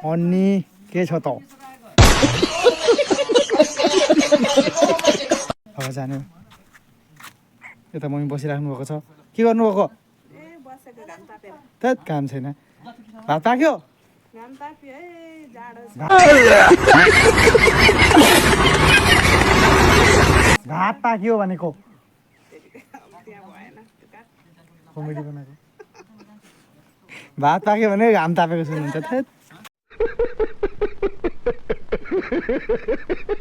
अनि के छ त अब जानु यता मम्मी बसिराख्नु भएको छ के गर्नुभएको त्यही काम छैन भात पाक्यो भात पाक्यो भनेको कमेडी बनाएको भात पाक्यो भने घाम तापेको सुन्नुहुन्छ थेत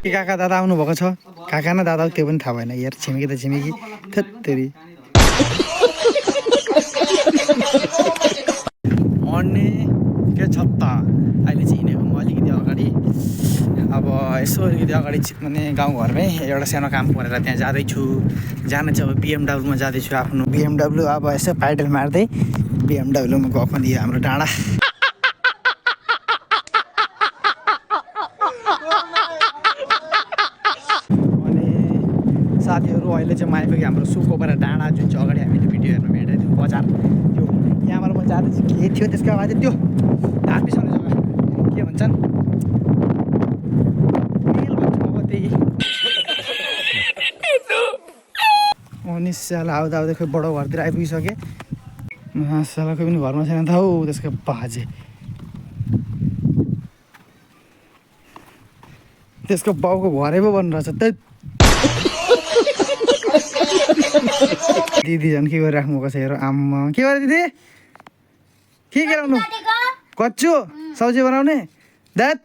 के काका दादा आउनुभएको छ काका न दादा त्यो पनि थाहा भएन यार छिमेकी त छिमेकी थेत्तेरी अनि के छ त अहिले चाहिँ हिँडेको म अलिकति अगाडि अब यसो अलिकति अगाडि माने गाउँघरमै एउटा सानो काम परेर त्यहाँ जाँदैछु जान चाहिँ अब बिएमडब्लुमा जाँदैछु आफ्नो बिएमडब्लु अब यसो पाइडल मार्दै बिएमडब्लुमा गएको नि हाम्रो डाँडा अनि साथीहरू अहिले चाहिँ म आइपुगेँ हाम्रो सुकोपरा डाँडा जुन चाहिँ अगाडि हामीले भिडियो हेर्नु भेटेको थियौँ बजार त्यो यहाँबाट म जाँदैछु के थियो त्यसको अगाडि त्यो धान पिसाउने जग्गा के भन्छन् अनि साला आउँदा आउँदै खोइ बडो घरतिर आइपुगिसकेँ साला खोइ पनि घरमा छैन त हौ त्यसको बाजे त्यसको बाउको घरै पो बन्नु रहेछ त्यही दिदी झन् के गरिराख्नु भएको छ हेर आम्मा के गरे दिदी के ल्याउनु कच्चु सब्जी बनाउने दात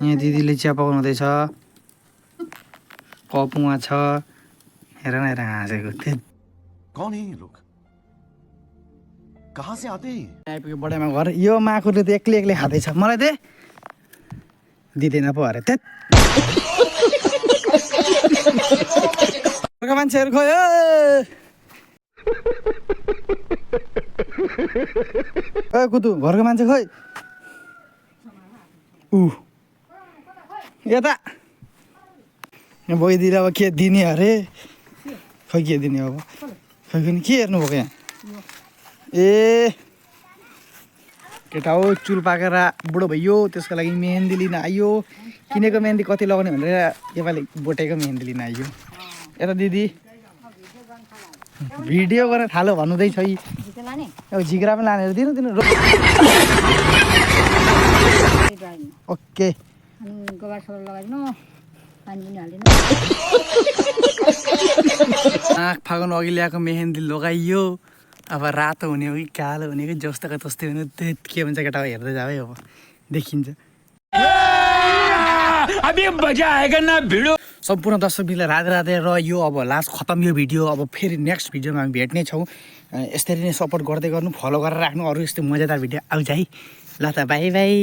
यहाँ दिदीले चिया पकाउनु हुँदैछ कपुवा छ हेर न हेर हाँसेको थियो कौन है ये लोग कहाँ से आते हैं आइपुग्यो बडामा घर यो माकुरले त एक्लै एक्लै खाँदैछ मलाई दे दिँदैन पो अरे त्यत घरको मान्छेहरू खोइ ओ कुतु घरको मान्छे खोइ यता यहाँ बोइदिएर अब के दिने अरे खै के दिने अब खै पनि के हेर्नुभएको यहाँ ए केटा हो चुल पाकेर बुढो भइयो त्यसको लागि मेहेन्दी लिन आइयो किनेको मेहेन्दी कति लगाउने भनेर योपालि बोटेको मेहेन्दी लिन आइयो यता दिदी भिडियो गर्न थालो भन्नुहुँदैछ अब झिग्रा पनि लानेर दिनु दिनु ओके आँख फागुन अघि ल्याएको मेहेन्दी लगाइयो अब रातो हुने हो कि कालो हुने कि जस्तोको तस्तै हुने त्यो के भन्छ केटा हेर्दै जाऊ है अब देखिन्छ सम्पूर्ण दर्शकबिनलाई राधे राधे र यो अब लास्ट खतम यो भिडियो अब फेरि नेक्स्ट भिडियोमा हामी भेट्ने छौँ यसरी नै सपोर्ट गर्दै गर्नु फलो गरेर राख्नु अरू यस्तो मजादार भिडियो आउँछ है ल त बाई बाई